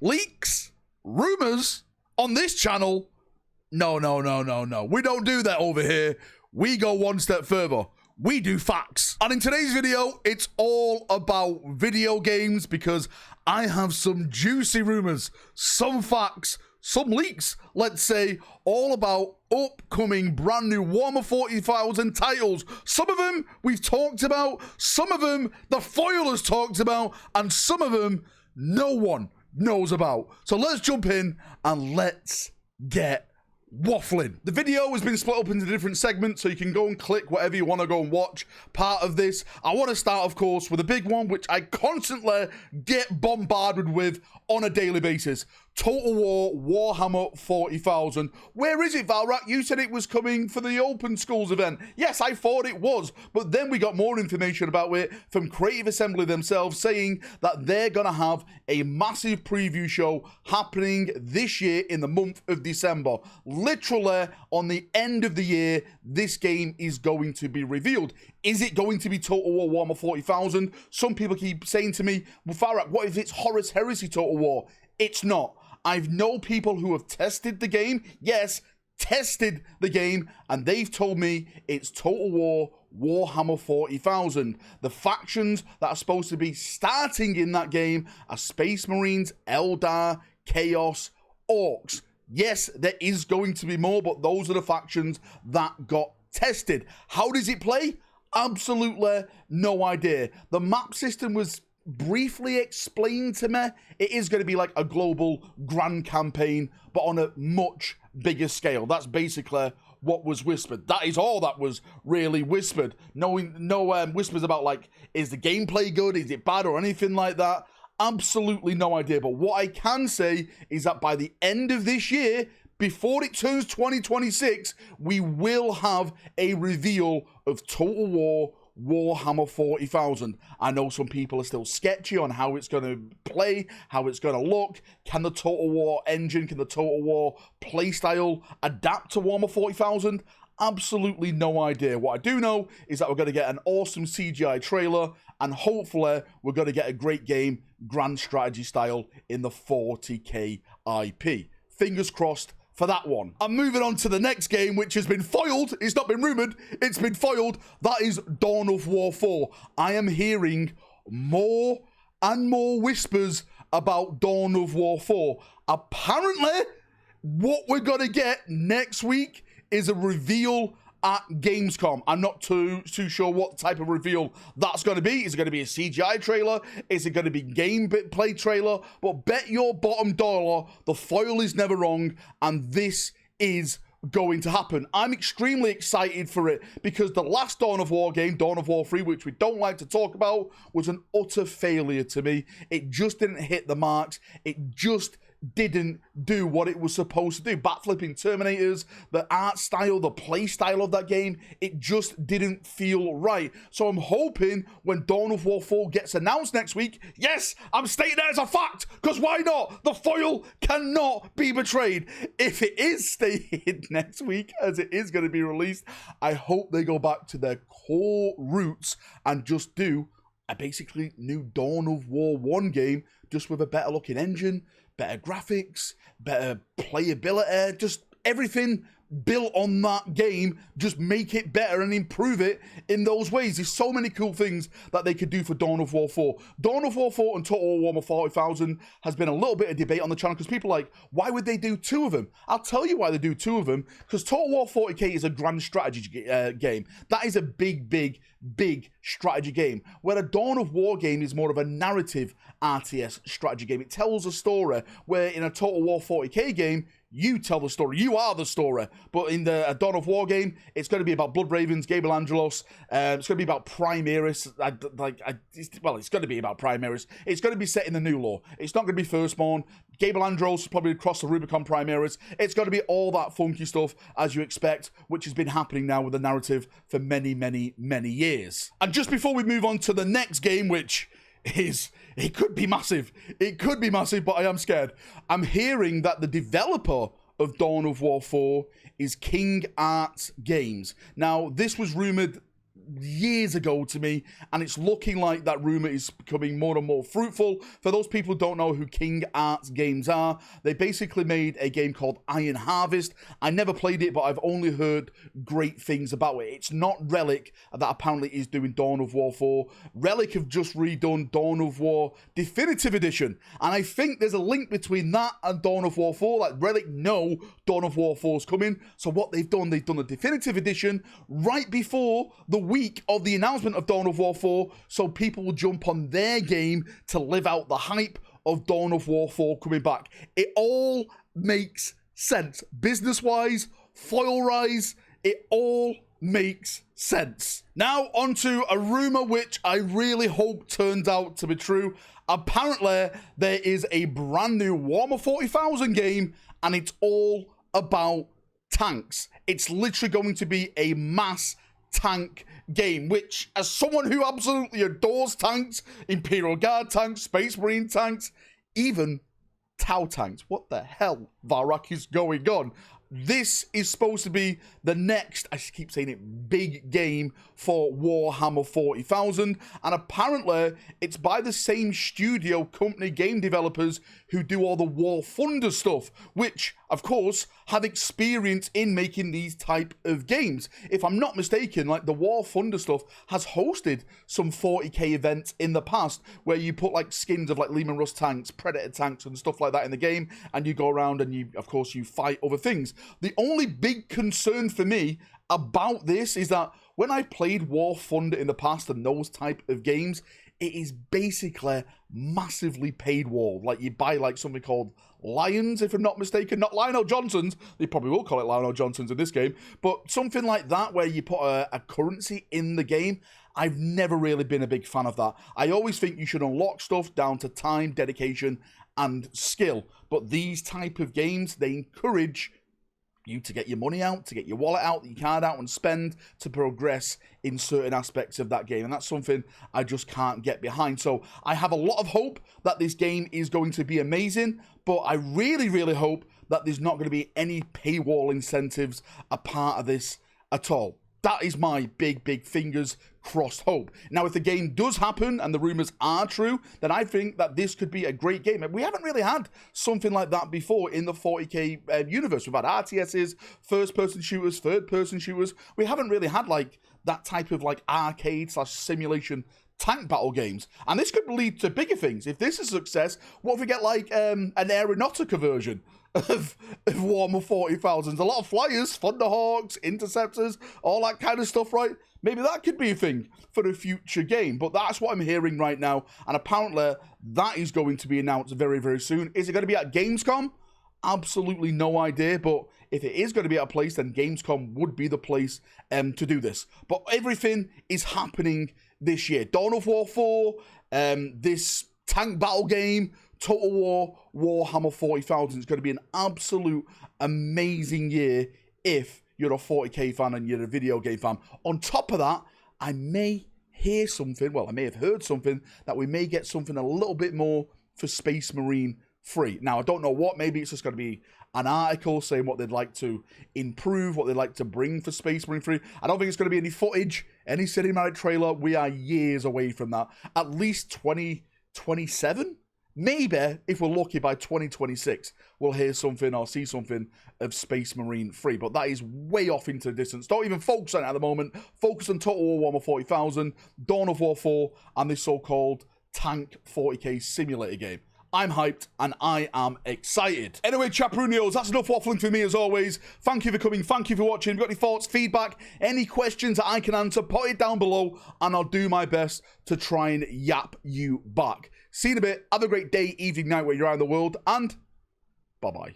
Leaks, rumors on this channel. No. We don't do that over here. We go one step further. We do facts. And in today's video, it's all about video games because I have some juicy rumors, some facts, some leaks, let's say, all about upcoming brand new Warhammer 40,000 titles. Some of them we've talked about, some of them the foil has talked about, and some of them no one knows about. So let's jump in and let's get waffling. The video has been split up into different segments, so you can go and click whatever you want to go and watch part of this. I want to start, of course, with a big one, which I constantly get bombarded with on a daily basis. Total War Warhammer 40,000. Where is it, Valrak? You said it was coming for the Open Schools event. Yes, I thought it was, but then we got more information about it from Creative Assembly themselves, saying that they're going to have a massive preview show happening this year in the month of December. Literally, on the end of the year, this game is going to be revealed. Is it going to be Total War Warhammer 40,000? Some people keep saying to me, well, Valrak, what if it's Horus Heresy Total War? It's not. I've known people who have tested the game, yes, tested the game, and they've told me it's Total War Warhammer 40,000. The factions that are supposed to be starting in that game are Space Marines, Eldar, Chaos, Orcs. Yes, there is going to be more, but those are the factions that got tested. How does it play? Absolutely no idea. The map system was briefly explained to me. It is going to be like a global grand campaign, but on a much bigger scale. That's basically what was whispered. That is all that was really whispered. No whispers about, like, is the gameplay good, is it bad, or anything like that. Absolutely no idea. But what I can say is that by the end of this year, before it turns 2026, we will have a reveal of Total War Warhammer 40,000. I know some people are still sketchy on how it's going to play, how it's going to look. Can the Total War engine, can the Total War playstyle adapt to Warhammer 40,000? Absolutely no idea. What I do know is that we're going to get an awesome CGI trailer, and hopefully we're going to get a great game, grand strategy style, in the 40k IP. Fingers crossed for that one. I'm moving on to the next game, which has been foiled. It's not been rumored, it's been foiled. That is Dawn of War 4. I am hearing more and more whispers about Dawn of War 4. Apparently, what we're gonna get next week is a reveal at Gamescom. I'm not too sure what type of reveal that's going to be. Is it going to be a CGI trailer? Is it going to be gameplay trailer? But bet your bottom dollar the foil is never wrong, and this is going to happen. I'm extremely excited for it because the last Dawn of War game, Dawn of War 3, which we don't like to talk about, was an utter failure to me. It just didn't hit the marks. It just didn't do what it was supposed to do. Backflipping Terminators, the art style, the play style of that game, it just didn't feel right. So I'm hoping when Dawn of War 4 gets announced next week, yes, I'm stating that as a fact, because why not? The foil cannot be betrayed. If it is stated next week, as it is going to be released, I hope they go back to their core roots and just do a basically new Dawn of War 1 game, just with a better looking engine, better graphics, better playability, just everything built on that game. Just make it better and improve it in those ways. There's so many cool things that they could do for Dawn of War 4. Dawn of War 4 and Total War Warhammer 40,000 has been a little bit of debate on the channel because people are like, why would they do two of them? I'll tell you why they do two of them, because Total War 40k is a grand strategy game. That is a big strategy game, where a Dawn of War game is more of a narrative RTS strategy game. It tells a story, where in a Total War 40k game, you tell the story. You are the story. But in the Dawn of War game, it's going to be about Blood Ravens, Gable Angelos. It's going to be about Primaris. It's going to be about Primaris. It's going to be set in the New Law. It's not going to be Firstborn. Gable Angelos is probably across the Rubicon Primaris. It's going to be all that funky stuff, as you expect, which has been happening now with the narrative for many years. And just before we move on to the next game, which it could be massive. It could be massive, but I am scared. I'm hearing that the developer of Dawn of War 4 is King Arts Games. Now, this was rumored years ago to me, and it's looking like that rumor is becoming more and more fruitful. For those people who don't know who King Arts Games are, they basically made a game called Iron Harvest. I never played it, but I've only heard great things about it. It's not Relic that apparently is doing Dawn of War 4. Relic have just redone Dawn of War Definitive Edition, and I think there's a link between that and Dawn of War 4. Like, Relic know Dawn of War 4 is coming, so what they've done a Definitive Edition right before the week of the announcement of Dawn of War 4, so people will jump on their game to live out the hype of Dawn of War 4 coming back. It all makes sense. Business-wise, foil-wise, it all makes sense. Now, onto a rumor which I really hope turns out to be true. Apparently, there is a brand new Warhammer 40,000 game, and it's all about tanks. It's literally going to be a mass tank game, which, as someone who absolutely adores tanks, Imperial Guard tanks, Space Marine tanks, even Tau tanks, what the hell, Valrak, is going on? This is supposed to be the next, I keep saying it, big game for Warhammer 40,000, and apparently it's by the same studio company, game developers, who do all the War Thunder stuff, which, of course, have experience in making these type of games. If I'm not mistaken, like, the War Thunder stuff has hosted some 40k events in the past, where you put, like, skins of, like, Lehman Russ tanks, Predator tanks, and stuff like that in the game, and you go around and you, of course, you fight other things. The only big concern for me about this is that when I played War Thunder in the past and those type of games, it is basically massively paid war. Like, you buy, like, something called Lions, if I'm not mistaken, not Lionel Johnson's. They probably will call it Lionel Johnson's in this game, but something like that where you put a currency in the game. I've never really been a big fan of that. I always think you should unlock stuff down to time, dedication, and skill. But these type of games, they encourage you to get your money out, to get your wallet out, your card out, and spend to progress in certain aspects of that game. And that's something I just can't get behind. So I have a lot of hope that this game is going to be amazing, but I really, really hope that there's not going to be any paywall incentives a part of this at all. That is my big fingers crossed hope. Now, if the game does happen and the rumors are true, then I think that this could be a great game. And we haven't really had something like that before in the 40k universe. We've had RTSs, first-person shooters, third-person shooters. We haven't really had, like, that type of, like, arcade/simulation tank battle games. And this could lead to bigger things. If this is a success, what if we get, like, an Aeronautica version of Warhammer 40,000? A lot of flyers, Thunderhawks, interceptors, all that kind of stuff, right? Maybe that could be a thing for a future game, but that's what I'm hearing right now, and apparently that is going to be announced very, very soon. Is it going to be at Gamescom? Absolutely no idea, but if it is going to be at a place, then Gamescom would be the place to do this. But everything is happening this year. Dawn of War 4, this tank battle game, Total War, Warhammer 40,000 is going to be an absolute amazing year if you're a 40k fan and you're a video game fan. On top of that, I may hear something, well, I may have heard something, that we may get something a little bit more for Space Marine free. Now, I don't know what. Maybe it's just going to be an article saying what they'd like to improve, what they'd like to bring for Space Marine free. I don't think it's going to be any footage, any cinematic trailer. We are years away from that. At least 2027? Maybe, if we're lucky, by 2026, we'll hear something or see something of Space Marine free. But that is way off into the distance. Don't even focus on it at the moment. Focus on Total War Warhammer 40,000, Dawn of War 4, and this so-called Tank 40k simulator game. I'm hyped, and I am excited. Anyway, Chaprunios, that's enough waffling for me as always. Thank you for coming. Thank you for watching. If you've got any thoughts, feedback, any questions that I can answer, put it down below, and I'll do my best to try and yap you back. See you in a bit. Have a great day, evening, night, where you're out in the world, and bye-bye.